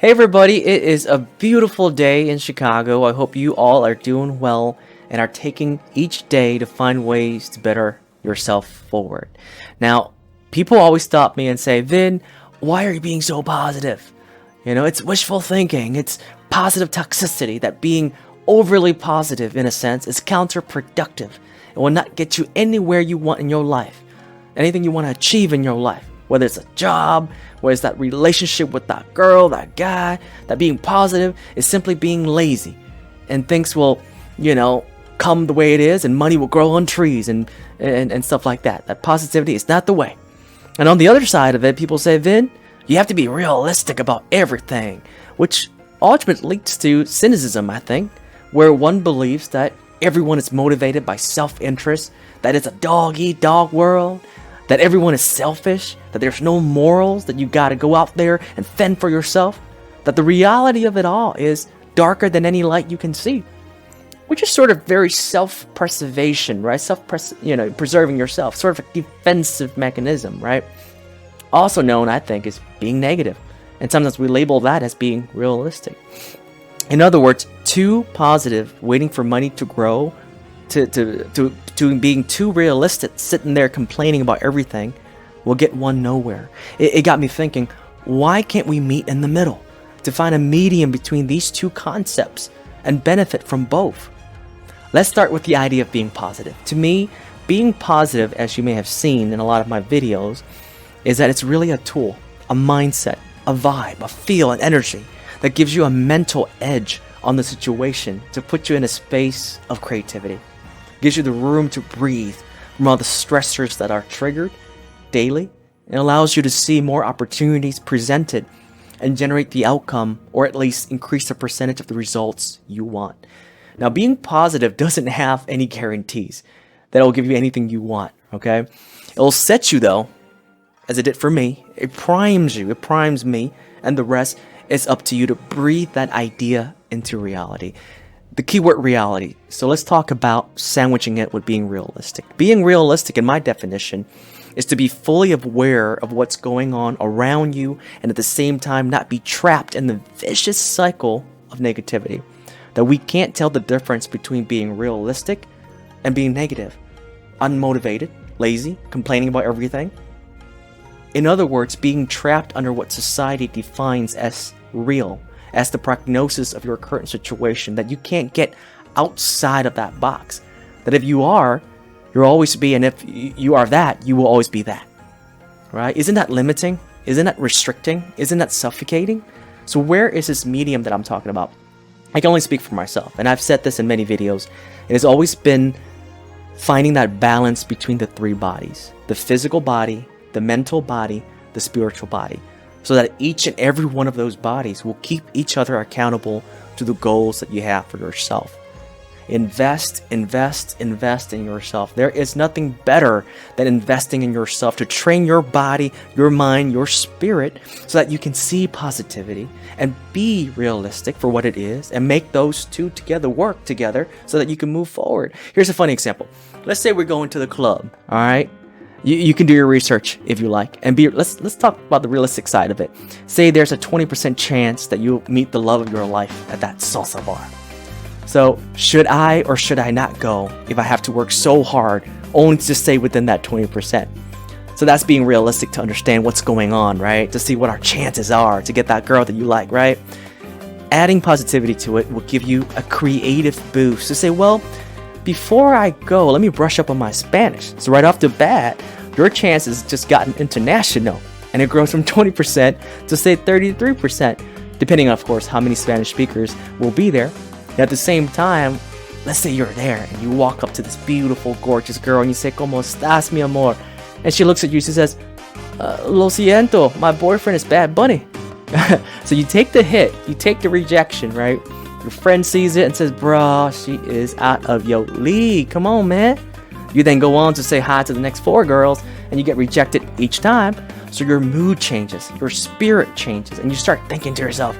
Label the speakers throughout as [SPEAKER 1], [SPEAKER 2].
[SPEAKER 1] Hey everybody, it is a beautiful day in Chicago. I hope you all are doing well and are taking each day to find ways to better yourself forward. Now, people always stop me and say, Vin, why are you being so positive? It's wishful thinking, it's positive toxicity, that being overly positive in a sense is counterproductive. It will not get you anywhere you want in your life, anything you want to achieve in your life. Whether it's a job, whether it's that relationship with that girl, that guy, that being positive is simply being lazy. And things will, come the way it is, and money will grow on trees and stuff like that. That positivity is not the way. And on the other side of it, people say, Vin, you have to be realistic about everything, which ultimately leads to cynicism, I think, where one believes that everyone is motivated by self-interest, that it's a dog-eat-dog world, that everyone is selfish, that there's no morals, that you gotta go out there and fend for yourself, that the reality of it all is darker than any light you can see, which is sort of very self-preservation, right? Preserving yourself, sort of a defensive mechanism, right? Also known, I think, as being negative, and sometimes we label that as being realistic. In other words, too positive, waiting for money to grow, to being too realistic, sitting there complaining about everything, will get one nowhere. It got me thinking, why can't we meet in the middle to find a medium between these two concepts and benefit from both? Let's start with the idea of being positive. To me, being positive, as you may have seen in a lot of my videos, is that it's really a tool, a mindset, a vibe, a feel, an energy that gives you a mental edge on the situation to put you in a space of creativity. Gives you the room to breathe from all the stressors that are triggered daily, and allows you to see more opportunities presented and generate the outcome, or at least increase the percentage of the results you want. Now, being positive doesn't have any guarantees that it will give you anything you want, okay? It will set you, though, as it did for me. It primes you, it primes me, and the rest is up to you to breathe that idea into reality. The keyword reality. So let's talk about sandwiching it with being realistic. Being realistic, in my definition, is to be fully aware of what's going on around you, and at the same time not be trapped in the vicious cycle of negativity. That we can't tell the difference between being realistic and being negative, unmotivated, lazy, complaining about everything. In other words, being trapped under what society defines as real, as the prognosis of your current situation, that you can't get outside of that box. That if you are, you'll always be, and if you are that, you will always be that. Right? Isn't that limiting? Isn't that restricting? Isn't that suffocating? So where is this medium that I'm talking about? I can only speak for myself, and I've said this in many videos. It has always been finding that balance between the three bodies: the physical body, the mental body, the spiritual body, so that each and every one of those bodies will keep each other accountable to the goals that you have for yourself. Invest in yourself. There is nothing better than investing in yourself to train your body, your mind, your spirit, so that you can see positivity and be realistic for what it is, and make those two together work together so that you can move forward. Here's a funny example. Let's say we're going to the club, all right? You can do your research if you like, and let's talk about the realistic side of it. Say there's a 20% chance that you'll meet the love of your life at that salsa bar. So should I or should I not go if I have to work so hard only to stay within that 20%? So that's being realistic, to understand what's going on, right? To see what our chances are to get that girl that you like, right? Adding positivity to it will give you a creative boost to say, well, before I go, let me brush up on my Spanish. So right off the bat, your chances just gotten international, and it grows from 20% to say 33%, depending on, of course, how many Spanish speakers will be there. And at the same time, let's say you're there and you walk up to this beautiful, gorgeous girl and you say, ¿Cómo estás, mi amor? And she looks at you, she says, Lo siento, my boyfriend is Bad Bunny. So you take the hit, you take the rejection, right? Your friend sees it and says, bro, she is out of your league. Come on, man. You then go on to say hi to the next 4 girls, and you get rejected each time. So your mood changes, your spirit changes, and you start thinking to yourself,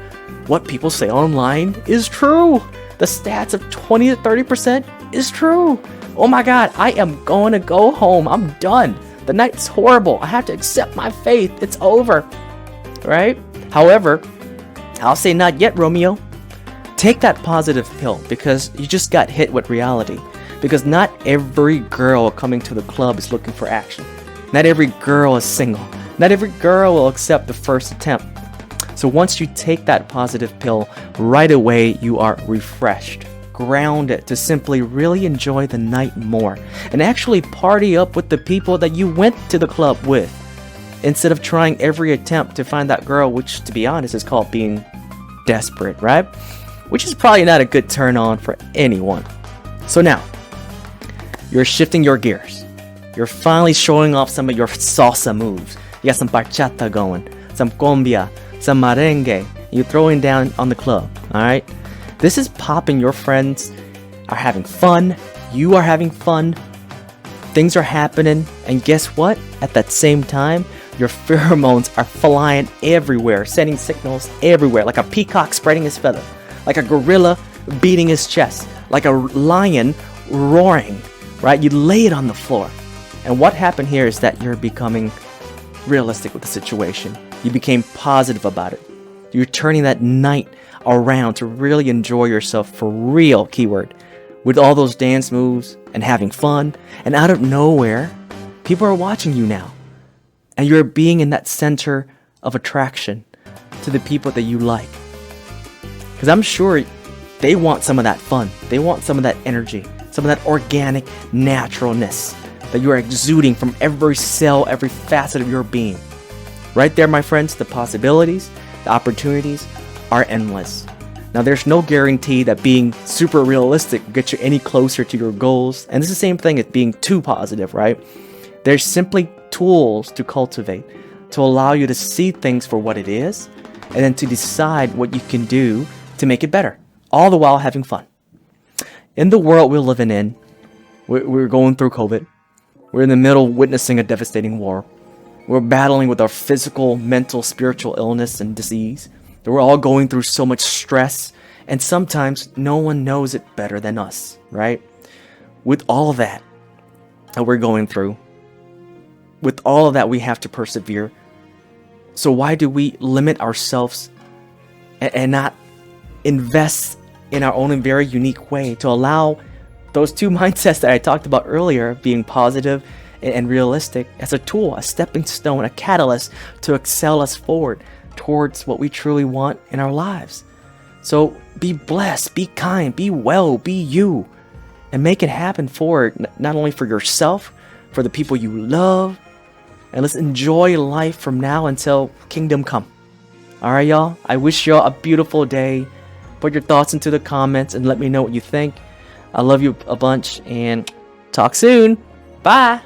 [SPEAKER 1] what people say online is true. The stats of 20 to 30% is true. Oh my God, I am going to go home. I'm done. The night's horrible. I have to accept my fate. It's over. Right? However, I'll say not yet, Romeo. Take that positive pill because you just got hit with reality. Because not every girl coming to the club is looking for action. Not every girl is single. Not every girl will accept the first attempt. So once you take that positive pill, right away you are refreshed, grounded to simply really enjoy the night more and actually party up with the people that you went to the club with, instead of trying every attempt to find that girl, which, to be honest, is called being desperate, right? Which is probably not a good turn on for anyone. So now, you're shifting your gears. You're finally showing off some of your salsa moves. You got some bachata going, some cumbia, some merengue. You're throwing down on the club, alright? This is popping. Your friends are having fun. You are having fun. Things are happening. And guess what? At that same time, your pheromones are flying everywhere, sending signals everywhere, like a peacock spreading his feather, like a gorilla beating his chest, like a lion roaring, right? You lay it on the floor. And what happened here is that you're becoming realistic with the situation. You became positive about it. You're turning that night around to really enjoy yourself for real, keyword, with all those dance moves and having fun. And out of nowhere, people are watching you now. And you're being in that center of attraction to the people that you like. Because I'm sure they want some of that fun. They want some of that energy, some of that organic naturalness that you are exuding from every cell, every facet of your being. Right there, my friends, the possibilities, the opportunities are endless. Now, there's no guarantee that being super realistic will get you any closer to your goals. And it's the same thing as being too positive, right? There's simply tools to cultivate to allow you to see things for what it is and then to decide what you can do to make it better, all the while having fun. In the world we're living in, we're going through COVID. We're in the middle witnessing a devastating war. We're battling with our physical, mental, spiritual illness and disease. We're all going through so much stress, and sometimes no one knows it better than us, right? With all of that we're going through, with all of that we have to persevere. So why do we limit ourselves and not invest in our own very unique way to allow those two mindsets that I talked about earlier, being positive and realistic, as a tool, a stepping stone, a catalyst to excel us forward towards what we truly want in our lives? So be blessed, be kind, be well, be you, and make it happen forward, not only for yourself, for the people you love, and let's enjoy life from now until kingdom come. Alright, y'all? I wish y'all a beautiful day. Put your thoughts into the comments and let me know what you think. I love you a bunch, and talk soon. Bye!